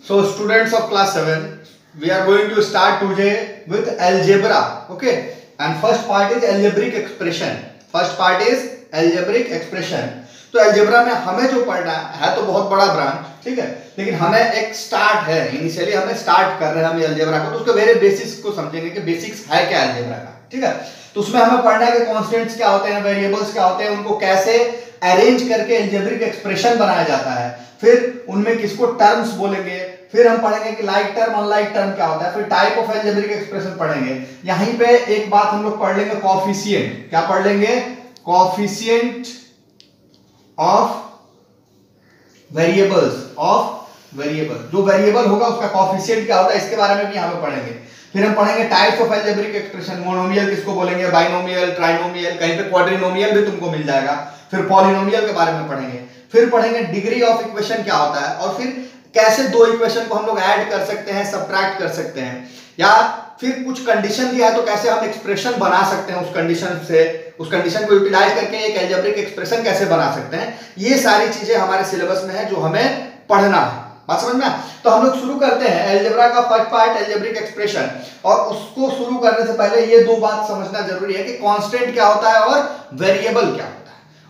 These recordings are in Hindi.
So students of class 7, we are going to start today with algebra. Okay, and first part is algebraic expression. First part is algebraic expression. तो अलजेब्रा में हमें जो पढ़ना है तो बहुत बड़ा ब्रांच, ठीक है, लेकिन हमें एक स्टार्ट है, इनिशियली हमें स्टार्ट कर रहे हैं हम अलजेब्रा को, तो उसके वेरी बेसिक्स को समझेंगे कि बेसिक्स है क्या अलजेब्रा का, ठीक है। तो उसमें हमें पढ़ना है कि कांस्टेंट्स क्या होते हैं, वेरिएबल्स क्या होते हैं, उनको कैसे अरेंज करके अलजेब्रिक एक्सप्रेशन बनाया जाता है, फिर उनमें किसको टर्म्स बोलेंगे, फिर हम पढ़ेंगे कि लाइक टर्म अनलाइक टर्म क्या होता है, फिर टाइप ऑफ अलजेब्रिक एक्सप्रेशन पढ़ेंगे। यहीं पे एक बात हम लोग पढ़ लेंगे, कोएफिशिएंट। क्या पढ़ लेंगे? कोएफिशिएंट ऑफ वेरिएबल्स, जो वेरिएबल होगा उसका कोएफिशिएंट क्या होता है, इसके बारे में भी यहां पे पढ़ेंगे। फिर हम पढ़ेंगे types of algebraic expression, monomial किसको बोलेंगे, बाइनोमियल, ट्राइनोमियल, कहीं पे क्वाड्रिनोमियल भी तुमको मिल जाएगा। फिर पॉलिनोमियल के बारे में पढ़ेंगे। फिर पढ़ेंगे डिग्री ऑफ इक्वेशन क्या होता है, और फिर कैसे दो इक्वेशन को हम लोग ऐड कर सकते हैं, सबट्रैक्ट कर सकते हैं, या फिर कुछ कंडीशन दिया है तो कैसे हम एक्सप्रेशन बना सकते हैं उस कंडीशन से, उस कंडीशन को यूटिलाइज करके एक अलजेब्रिक एक्सप्रेशन कैसे बना सकते हैं। ये सारी चीजें हमारे सिलेबस में है जो हमें पढ़ना है। बात समझ में? तो हम लोग शुरू करते हैं अलजेब्रा का फर्स्ट पार्ट, अलजेब्रिक एक्सप्रेशन। और उसको शुरू करने से पहले ये दो बात समझना जरूरी है कि कांस्टेंट क्या होता है और वेरिएबल क्या होता है।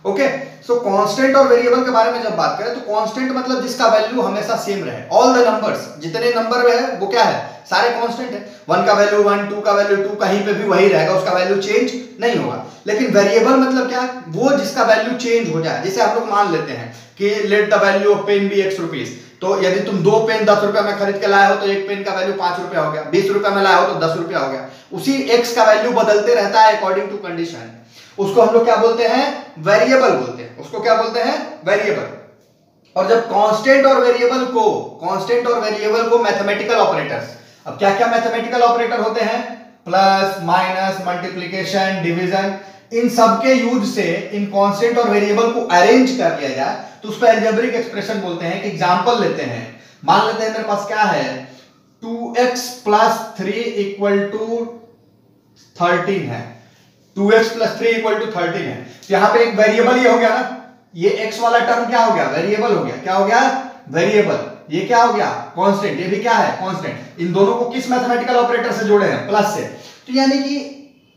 ओके, सो कांस्टेंट और वेरिएबल के बारे में जब बात करें तो कांस्टेंट मतलब जिसका वैल्यू हमेशा सेम रहे। ऑल द नंबर्स, जितने नंबर है वो क्या है, सारे कांस्टेंट है। 1 का वैल्यू 1, 2 का वैल्यू 2, कहीं पे भी वही रहेगा, उसका वैल्यू चेंज नहीं होगा। लेकिन वेरिएबल मतलब क्या, वो जिसका वैल्यू चेंज हो जाए। जैसे हम लोग मान लेते हैं कि let the value of pen be x rupees, तो यदि तुम 2 पेन 10 रुपए में खरीद के लाए हो तो एक पेन का वैल्यू 5 रुपया हो गया, 20 रुपए में लाए हो तो 10 रुपया हो गया। उसी x का वैल्यू बदलते रहता है अकॉर्डिंग टू कंडीशन। उसको हम लोग क्या बोलते हैं, वेरिएबल बोलते हैं। उसको क्या बोलते हैं, वेरिएबल। और जब कांस्टेंट और वेरिएबल को मैथमेटिकल ऑपरेटर्स, अब क्या क्या मैथमेटिकल ऑपरेटर होते हैं, प्लस, माइनस, मल्टीप्लिकेशन, डिवीजन, इन सब के यूज से इन कांस्टेंट और वेरिएबल को अरेंज कर लिया जाए तो उसको अलजेब्रिक एक्सप्रेशन बोलते हैं। एक एग्जांपल लेते हैं, मान लेते हैं मेरे पास क्या है, 2x + 3 = 13 है। 2x + 3 = 13 है। तो यहां पे एक वेरिएबल ये हो गया ना, ये x वाला टर्म क्या हो गया, वेरिएबल हो गया। क्या हो गया, वेरिएबल। ये क्या हो गया, कांस्टेंट। ये भी क्या है, कांस्टेंट। इन दोनों को किस मैथमेटिकल ऑपरेटर से जोड़े हैं, प्लस से। तो यानी कि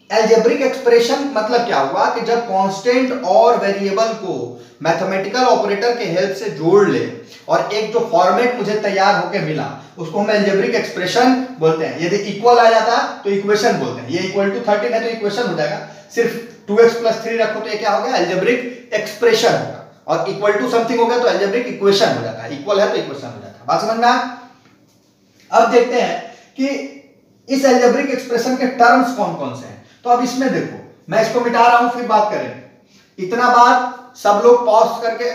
अलजेब्रिक एक्सप्रेशन मतलब क्या हुआ कि जब कांस्टेंट और वेरिएबल को मैथमेटिकल ऑपरेटर के हेल्प से जोड़ ले और एक जो फॉर्मेट मुझे तैयार होके मिला उसको हम अलजेब्रिक एक्सप्रेशन बोलते हैं। यदि इक्वल आ जाता तो इक्वेशन बोलते हैं। ये = 13 है तो इक्वेशन हो जाएगा। सिर्फ 2x + 3 रखो तो ये क्या हो गया, अलजेब्रिक एक्सप्रेशन होगा। और = समथिंग हो गया तो अलजेब्रिक इक्वेशन हो जाता है। इक्वल है तो इक्वेशन हो जाता है। बात समझ में आ? अब देखते हैं कि इस अलजेब्रिक एक्सप्रेशन के टर्म्स कौन कौन से हैं। तो अब इसमें देखो, मैं इसको मिटा रहा हूं, फिर बात करेंगे। इतना बात सब लोग पॉज करके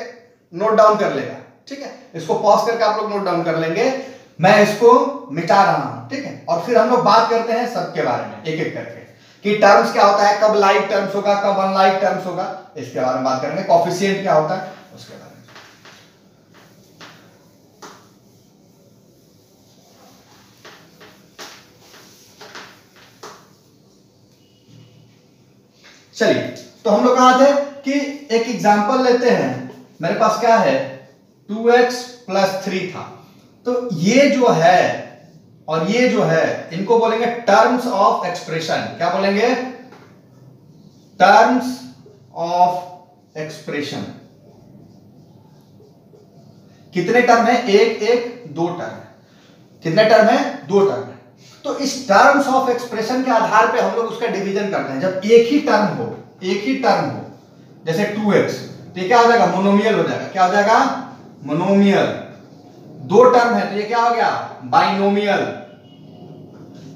नोट डाउन कर लेगा, ठीक है। इसको पॉज करके आप लोग नोट डाउन कर लेंगे। मैं इसको मिटा रहा हूं, ठीक है। और फिर हम लोग बात करते हैं सबके बारे में एक एक करके कि टर्म्स क्या होता है, कब लाइक टर्म्स होगा, कब अनलाइक टर्म्स होगा, इसके बारे में बात करेंगे। कोएफिशिएंट क्या होता है उसके बारे में। चलिए, तो हम लोग कहा थे कि एक एग्जांपल लेते हैं। मेरे पास क्या है, 2x + 3 था। तो ये जो है और ये जो है इनको बोलेंगे टर्म्स ऑफ एक्सप्रेशन। क्या बोलेंगे, टर्म्स ऑफ एक्सप्रेशन। कितने टर्म है, एक 2 टर्म है। कितने टर्म है, 2 टर्म है। तो इस टर्म्स ऑफ एक्सप्रेशन के आधार पे हम लोग उसका डिवीजन करते हैं। जब एक ही टर्म हो, जैसे 2x, तो ये क्या हो जाएगा, मोनोमियल हो जाएगा। क्या हो जाएगा, मोनोमियल। 2 टर्म है तो ये क्या हो गया, बाइनोमियल।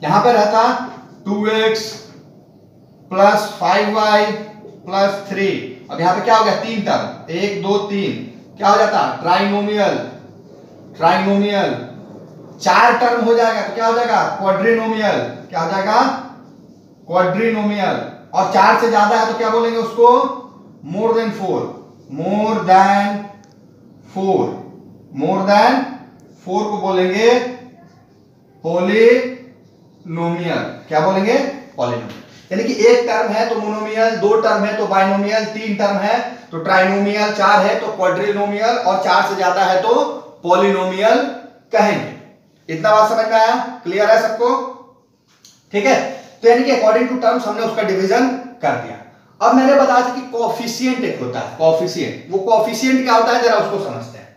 यहां पे रहता 2x + 5y + 3। अब यहां पे क्या हो गया, 3 टर्म, 1 2 3, क्या हो जाता, ट्राइनोमियल। 4 टर्म हो जाएगा तो क्या हो जाएगा, क्वाड्रिनोमियल। क्या हो जाएगा, क्वाड्रिनोमियल। और 4 से ज्यादा है तो क्या बोलेंगे उसको, मोर देन 4 को बोलेंगे पॉलिनोमियल। क्या बोलेंगे, पॉलिनोमियल। यानी कि एक टर्म है तो मोनोमियल, 2 टर्म है तो बाइनोमियल, 3 टर्म है तो ट्राइनोमियल, 4 है तो क्वाड्रिनोमियल, और 4 से ज्यादा है तो पॉलिनोमियल कहेंगे। इतना बात समझ में आया? क्लियर है सबको? ठीक है, तो यानी कि अकॉर्डिंग टू टर्म्स हमने उसका डिवीजन कर दिया। अब मैंने बताया था कि कोएफिशिएंट एक होता है, कोएफिशिएंट। वो कोएफिशिएंट क्या होता है जरा उसको समझते हैं,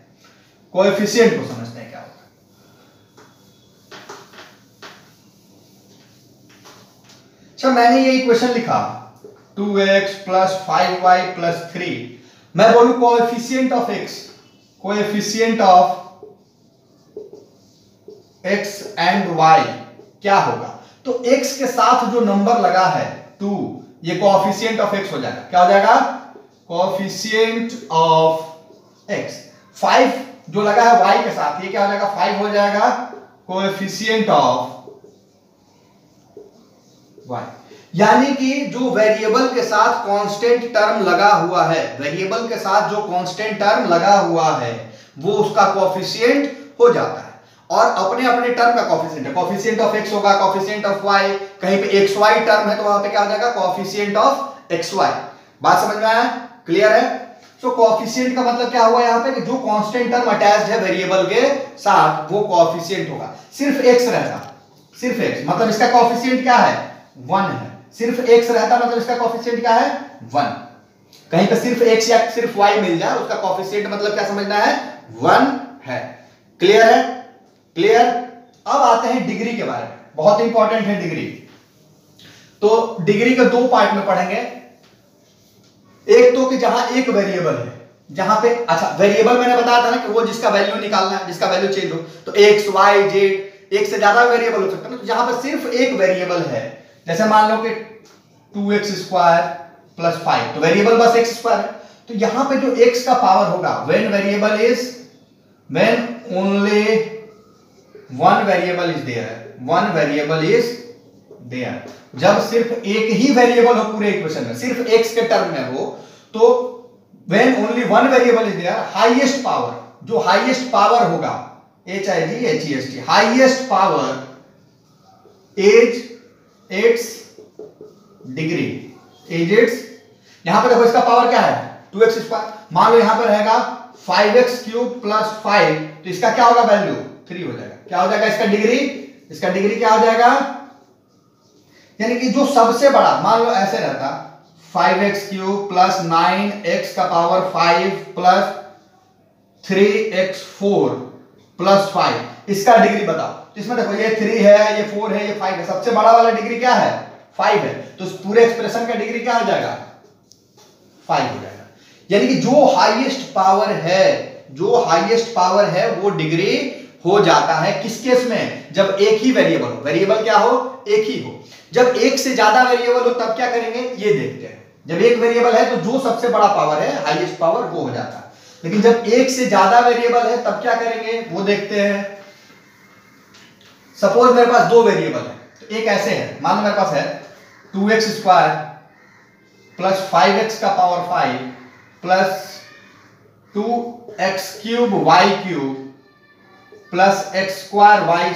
कोएफिशिएंट को समझते हैं क्या होता है। अच्छा, मैंने ये इक्वेशन लिखा 2x + 5y + 3, मैं बोलूं coefficient of x, coefficient of x and y क्या होगा? तो x के साथ जो नंबर लगा है 2, ये कोएफिशिएंट ऑफ x हो जाएगा। क्या हो जाएगा? Coefficient of x। 5 जो लगा है y के साथ, ये क्या हो जाएगा? 5 हो जाएगा कोएफिशिएंट ऑफ y। यानी कि जो वेरिएबल के साथ कांस्टेंट टर्म लगा हुआ है, वेरिएबल के साथ जो कांस्टेंट टर्म लगा हुआ है वो उसका कोएफिशिएंट हो जाता है। और अपने अपने टर्म का कोएफिशिएंट है, कोएफिशिएंट ऑफ x होगा, कोएफिशिएंट ऑफ y, कहीं पे xy टर्म है तो वहां पे क्या हो जाएगा? Coefficient of xy। बात समझ में आया? क्लियर है? तो कोएफिशिएंट का मतलब क्या हुआ यहां पे कि जो कांस्टेंट टर्म अटैच्ड है वेरिएबल के साथ वो कोएफिशिएंट होगा। सिर्फ x रहता, सिर्फ x, मतलब इसका कोएफिशिएंट क्या है? 1 है। सिर्फ x रहता मतलब इसका कोएफिशिएंट क्या है? 1। कहीं पे सिर्फ x या सिर्फ y मिल जाए, उसका कोएफिशिएंट मतलब क्या समझना है? 1 है। क्लियर है? क्लियर? अब आते हैं डिग्री के बारे में, बहुत इंपॉर्टेंट है डिग्री। तो डिग्री के 2 पार्ट में पढ़ेंगे। एक तो कि जहां एक वेरिएबल है, जहां पे, अच्छा वेरिएबल मैंने बताया था ना कि वो जिसका वैल्यू निकालना है, जिसका वैल्यू चेंज हो, तो x y z, एक से ज्यादा वेरिएबल हो सकता है ना। तो जहां पे सिर्फ एक वेरिएबल है, जैसे मान लो कि 2x² + 5, तो वेरिएबल बस x² है। तो यहां पे जो x का पावर होगा, when only one variable is there, जब सिर्फ एक ही वेरिएबल हो पूरे इक्वेशन में, सिर्फ x के टर्म में हो, तो when only one variable is there, highest power, जो हाईएस्ट पावर होगा, HIGHEST, highest power is its degree, is its, यहां पे देखो इसका पावर क्या है? 2x²। मान लो यहां पे रहेगा 5x³ + 5, तो इसका क्या होगा? वैल्यू 3 हो जाएगा। क्या हो जाएगा इसका डिग्री? इसका डिग्री क्या हो जाएगा? यानी कि जो सबसे बड़ा, मान लो ऐसे रहता 5x³ + 9x का पावर 5 + 3x4 + 5, इसका डिग्री बताओ। तो इसमें देखो ये 3 है, ये 4 है, ये 5 है, सबसे बड़ा वाला डिग्री क्या है? 5 है। तो इस पूरे एक्सप्रेशन का डिग्री क्या हो जाएगा? 5 हो जाएगा। यानी कि जो हाईएस्ट पावर है, जो हाईएस्ट पावर है वो डिग्री हो जाता है। किस केस में? जब एक ही वेरिएबल हो, वेरिएबल क्या हो? एक ही हो। जब एक से ज्यादा वेरिएबल हो तब क्या करेंगे ये देखते हैं। जब एक वेरिएबल है तो जो सबसे बड़ा पावर है, हाईएस्ट पावर, वो हो जाता है। लेकिन जब एक से ज्यादा वेरिएबल है तब क्या करेंगे वो देखते हैं। सपोज मेरे पास 2 वेरिएबल है, तो एक ऐसे है, मान लो मेरे पास है 2x² + 5x का power 5 + 2x³ y³ + x² y²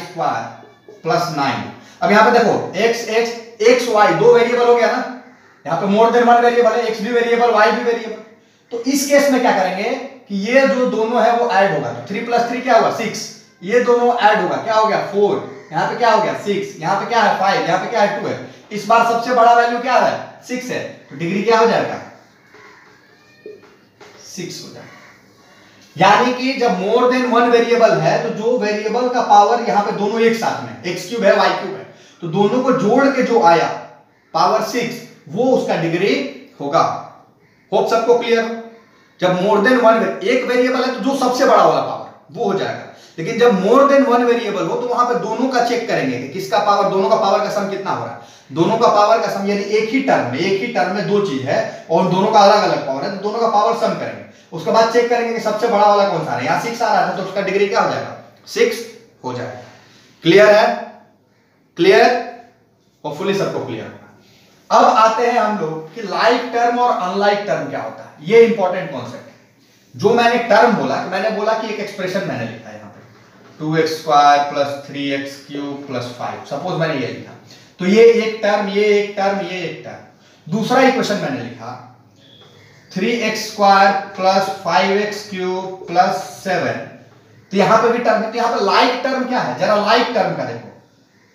+ 9। अब यहां पे देखो x y 2 वेरिएबल हो गया ना, यहां पे मोर देन 1 वेरिएबल है, x भी वेरिएबल, y भी वेरिएबल। तो इस केस में क्या करेंगे कि ये जो दोनों है वो ऐड होगा, तो 3 + 3 क्या हुआ? 6, ये दोनों ऐड होगा, क्या हो गया? 4, यहां पे क्या हो गया? 6, यहां पे क्या है? 5, यहां पे क्या है? 2 है। इस बार सबसे बड़ा वैल्यू क्या है? 6 है, तो डिग्री क्या हो जाएगा? 6 हो जाएगा। यानी कि जब मोर देन 1 वेरिएबल है तो जो वेरिएबल का पावर यहां पे दोनों एक साथ में, x³ है, y³ है, तो दोनों को जोड़ के जो आया पावर 6, वो उसका डिग्री होगा। होप सबको क्लियर हो? जब मोर देन 1 एक वेरिएबल है तो जो सबसे बड़ा वाला पावर वो हो जाएगा। लेकिन जब मोर देन 1 वेरिएबल हो तो वहां पे दोनों का चेक करेंगे कि किसका पावर, दोनों का पावर का सम कितना हो रहा है। दोनों का पावर का सम, यानी एक ही टर्म में 2 चीज है और दोनों का अलग अलग पावर है, तो दोनों का पावर सम करेंगे। उसके बाद चेक करेंगे कि सबसे बड़ा वाला कौन सा है। यहां 6 आ रहा था तो उसका डिग्री क्या हो जाएगा? 6 हो जाएगा। क्लियर है? क्लियर? होपफुली सबको क्लियर होगा। अब आते हैं हम लोग कि लाइक टर्म और अनलाइक टर्म क्या होता है। ये इंपॉर्टेंट कॉन्सेप्ट है। जो मैंने टर्म बोला, मैंने बोला कि एक एक्सप्रेशन मैंने लिखा है यहां पे 2x² + 3x³ + 5, सपोज मैंने ये लिखा, तो ये एक टर्म, ये एक टर्म, ये एक टर्म। दूसरा इक्वेशन मैंने लिखा 3x² + 5x³ + 7, तो यहां पे भी टर्म है, तो यहां पे लाइक टर्म क्या है, जरा लाइक टर्म का देखो,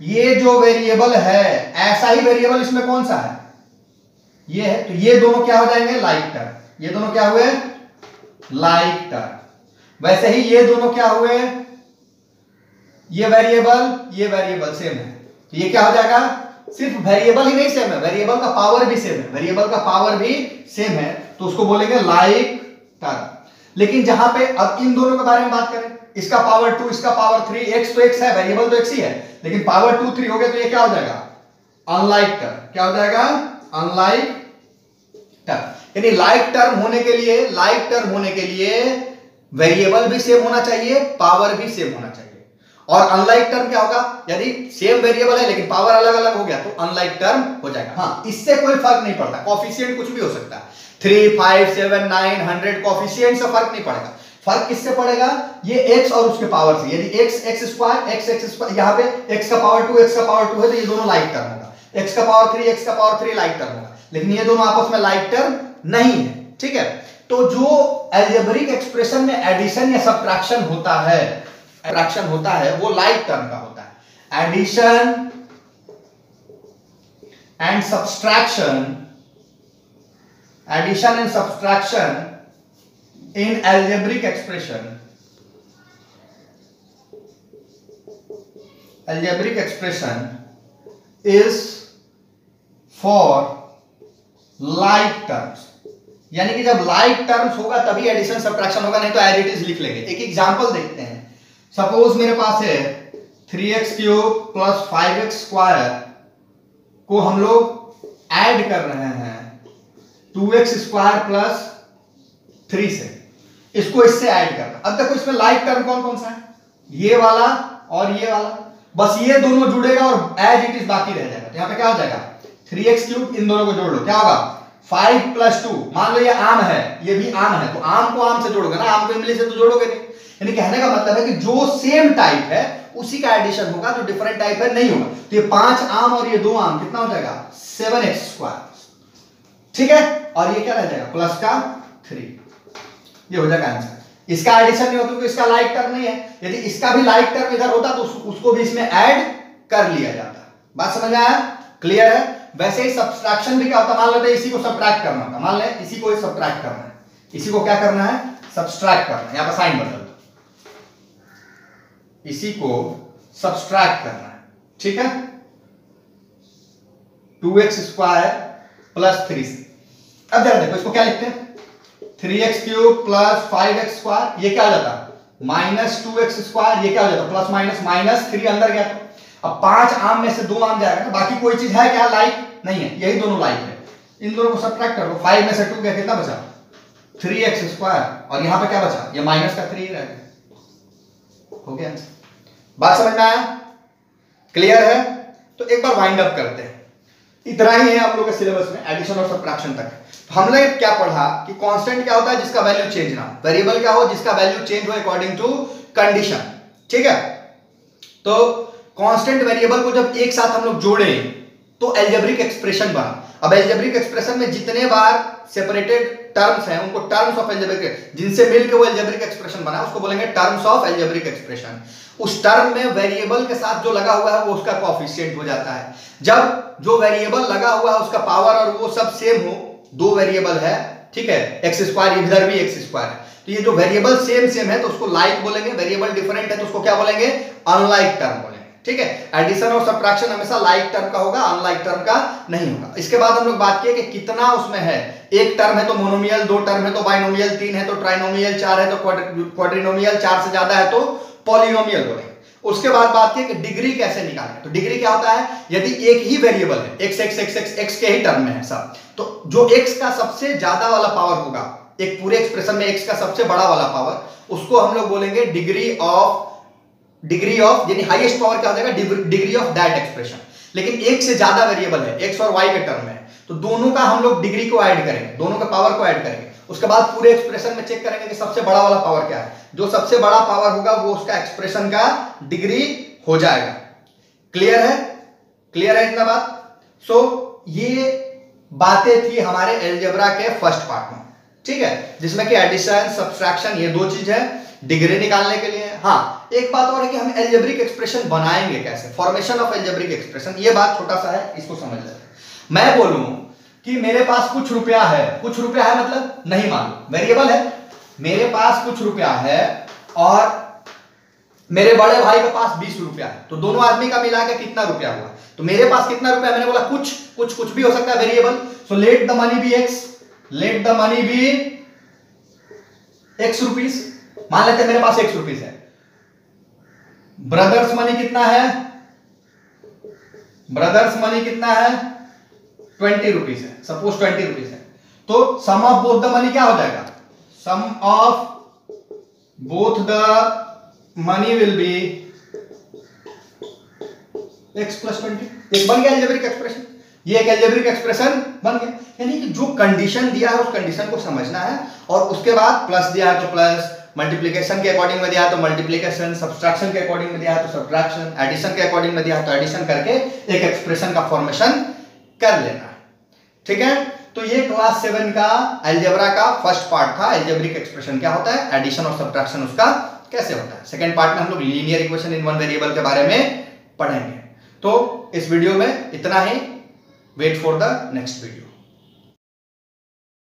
ये जो वेरिएबल है ऐसा ही वेरिएबल इसमें कौन सा है, ये है, तो ये दोनों क्या हो जाएंगे, लाइक टर्म। ये दोनों क्या हुए, लाइक टर्म। वैसे ही ये दोनों क्या हुए, ये वेरिएबल सेम है, तो ये क्या हो जाएगा, सिर्फ वेरिएबल ही नहीं सेम है, वेरिएबल का पावर भी सेम है, वेरिएबल का पावर भी सेम है, तो उसको बोलेंगे लाइक टर्म। लेकिन जहां पे अब इन दोनों के बारे में बात करें, इसका पावर 2 इसका पावर 3, x तो x है, वेरिएबल तो x ही है, लेकिन पावर 2 3 हो गया, तो ये क्या हो जाएगा, अनलाइक टर्म। क्या हो जाएगा, अनलाइक टर्म। यानी लाइक टर्म होने के लिए वेरिएबल भी सेम होना चाहिए, पावर भी सेम होना चाहिए। और अनलाइक टर्म क्या होगा, यदि सेम वेरिएबल है लेकिन पावर अलग अलग हो गया तो अनलाइक टर्म हो जाएगा। हाँ, इससे कोई फर्क नहीं पड़ता, कोएफिशिएंट कुछ भी हो सकता है, 3 5 7 9 100 कोएफिशिएंट से फर्क नहीं पड़ेगा। फर्क किससे पड़ेगा, ये x और उसके पावर से। यदि x स्क्वायर यहां पे x का पावर 2 x का पावर 2 है तो ये दोनों लाइक टर्म होगा, x का पावर 3 x का पावर 3 लाइक टर्म होगा, लेकिन ये दोनों आपस में लाइक टर्म नहीं है। ठीक है, तो जो अलजेब्रिक एक्सप्रेशन में एडिशन या सब्ट्रैक्शन होता है वो लाइक टर्म का होता है। Addition and subtraction in algebraic expression is for like terms। यानी कि जब like terms होगा तभी एडिशन सब्ट्रैक्शन होगा, नहीं तो एज इट इज लिख लेंगे। एक एग्जांपल देखते हैं, सपोज मेरे पास है 3x cube plus 5x square को हम लोग ऐड कर रहे हैं 2x स्क्वायर प्लस 3 से, इसको इससे ऐड करना। अब देखो इसमें लाइक टर्म कौन कौन सा है, ये वाला और ये वाला, बस ये दोनों जुड़ेगा और एज इट इज बाकी रह जाएगा। तो यहां पे क्या हो जाएगा, 3x क्यूब, इन दोनों को जोड़ लो, क्या होगा 5 प्लस 2। मान लो ये आम है, ये भी आम है, तो आम को आम से जोड़ोगे ना, आम को इमली से तो जोड़ोगे नहीं। यानी कहने का मतलब है कि जो सेम टाइप है उसी का एडिशन होगा, जो डिफरेंट टाइप है नहीं होगा। तो ये 5 आम और ये 2 आम कितना हो जाएगा, 7x स्क्वायर। ठीक है, और ये क्या रह जाएगा, प्लस का 3, ये हो जाएगा आंसर। इसका एडिशन नहीं होता क्योंकि इसका लाइक टर्म नहीं है, यदि इसका भी लाइक टर्म इधर होता तो उसको भी इसमें ऐड कर लिया जाता। बात समझ में आया, क्लियर है। वैसे ही सब्ट्रैक्शन भी क्या होता है, मान लेते हैं इसी को सब्ट्रैक्ट करना होता, मान लें इसी को सब्ट्रैक्ट करना है, इसी को क्या करना है, सब्ट्रैक्ट करना है। यहां पर साइन बदल दो, इसी को सब्ट्रैक्ट करना है। ठीक है, 2x स्क्वायर प्लस 3 से। अब जरा देखो इसको क्या लिखते हैं, 3x cube plus 5x square, ये क्या हो जाता माइनस 2x स्क्वायर, ये क्या हो जाता प्लस माइनस माइनस 3 अंदर गया। तो अब 5 आम में से 2 आम जाएगा, बाकी कोई चीज है क्या लाइक नहीं है, यही दोनों लाइक है। इन दोनों को सब्ट्रैक्ट कर दो, 5 में से 2 गया, कितना बचा 3x स्क्वायर, और यहां पे क्या बचा, ये माइनस का 3 रह गया। हो गया, बात समझ में आया, क्लियर है। तो एक बार वाइंड अप करते हैं, इतना ही है हम लोग के सिलेबस में एडिशन और सब्ट्रैक्शन तक। हमने क्या पढ़ा कि कांस्टेंट क्या होता है, जिसका वैल्यू चेंज ना हो, वेरिएबल क्या हो, जिसका वैल्यू चेंज हो अकॉर्डिंग टू कंडीशन। ठीक है, तो कांस्टेंट वेरिएबल को जब एक साथ हम लोग जोड़े तो अलजेब्रिक एक्सप्रेशन बना। अब अलजेब्रिक एक्सप्रेशन में जितने बार सेपरेटेड टर्म्स हैं उनको टर्म्स ऑफ अलजेब्रिक, जिनसे मिलकर वो अलजेब्रिक एक्सप्रेशन बना उसको बोलेंगे टर्म्स ऑफ अलजेब्रिक एक्सप्रेशन। उस टर्म में वेरिएबल के साथ जो लगा हुआ है वो उसका कोएफिशिएंट हो जाता है। जब जो वेरिएबल लगा हुआ है उसका पावर और वो सब सेम हो, 2 वेरिएबल है, ठीक है, एक्स स्क्वायर, इधर भी एक्स स्क्वायर है, तो ये जो वेरिएबल सेम है तो उसको लाइक बोलेंगे, वेरिएबल डिफरेंट है तो उसको क्या बोलेंगे, अनलाइक टर्म बोलेंगे। ठीक है, एडिशन और सब्ट्रैक्शन हमेशा लाइक टर्म का होगा, अनलाइक टर्म का नहीं होगा। इसके बाद हम लोग बात किए कि कितना उसमें है, एक टर्म है तो मोनोमियल, 2 टर्म है तो बाइनोमियल, 3 है तो ट्राइनोमियल, 4 है तो क्वाड्रिनोमियल, 4 से ज्यादा है तो पॉलिनोमियल बोलेंगे। उसके बाद बात की कि डिग्री कैसे निकालें। तो डिग्री क्या होता है, यदि एक ही वेरिएबल है, x के ही टर्म में है सब, तो जो x का सबसे ज्यादा वाला पावर होगा, एक पूरे एक्सप्रेशन में x का सबसे बड़ा वाला पावर, उसको हम लोग बोलेंगे डिग्री ऑफ, यानी हाईएस्ट पावर क्या हो जाएगा, डिग्री ऑफ दैट एक्सप्रेशन। लेकिन एक से ज्यादा वेरिएबल है, x और y के टर्म में, तो दोनों का हम लोग डिग्री को ऐड करेंगे, दोनों का पावर को ऐड करेंगे। उसके बाद पूरे एक्सप्रेशन में चेक करेंगे कि सबसे बड़ा वाला पावर क्या है, जो सबसे बड़ा पावर होगा वो उसका एक्सप्रेशन का डिग्री हो जाएगा। क्लियर है, क्लियर है इतना बात। सो ये बातें थी हमारे अलजेब्रा के फर्स्ट पार्ट में, ठीक है, जिसमें कि एडिशन सब्ट्रैक्शन ये 2 चीज है, डिग्री निकालने के लिए हाँ, एक बात और है कि हम एल्जेब्रिक एक्सप्रेशन बनाएंगे कैसे, फॉर्मेशन ऑफ एल्जेब्रिक एक्सप्रेशन, ये बात छोटा सा है, इसको समझ लेते हैं। मैं बोलूं कि मेरे पास कुछ रुपया है, कुछ रुपया है मतलब नहीं मालूम, वेरिएबल है, मेरे पास कुछ रुपया है और मेरे बड़े भाई के पास 20 रुपया है, तो दोनों आदमी का मिला के कितना रुपया हुआ, तो मेरे पास कितना रुपया, मैंने बोला कुछ, कुछ भी हो सकता है variable, so let the money be x, let the money be x rupees, मान लेते हैं मेरे पास x रुपीस है। ब्रदर्स मनी कितना है, ब्रदर्स मनी कितना है, 20 रुपीस है, सपोज 20 रुपीस है, तो sum of both the money क्या हो जाएगा, sum of both the money will be x plus 20, एक बन गया एल्जेब्रिक एक्सप्रेशन, ये एक एल्जेब्रिक एक्सप्रेशन बन गया। यानी कि जो कंडीशन दिया है उस कंडीशन को समझना है और उसके बाद प्लस दिया है तो प्लस, मल्टीप्लिकेशन के अकॉर्डिंग में दिया है तो मल्टीप्लिकेशन, सब्सट्रैक्शन के अकॉर्डिंग में दिया है तो सब्ट्रैक्शन, एडिशन के अकॉर्डिंग में दिया है तो एडिशन करके एक एक्सप्रेशन का फॉर्मेशन कर लेना है। ठीक है, तो ये क्लास 7 का अलजेब्रा का फर्स्ट पार्ट था, एल्जेब्रिक एक्सप्रेशन क्या होता है, एडिशन और सब्ट्रैक्शन उसका कैसे होता है। सेकंड पार्ट में हम लोग linear equation in one variable के बारे में पढ़ेंगे। तो इस वीडियो में इतना ही, wait for the next video.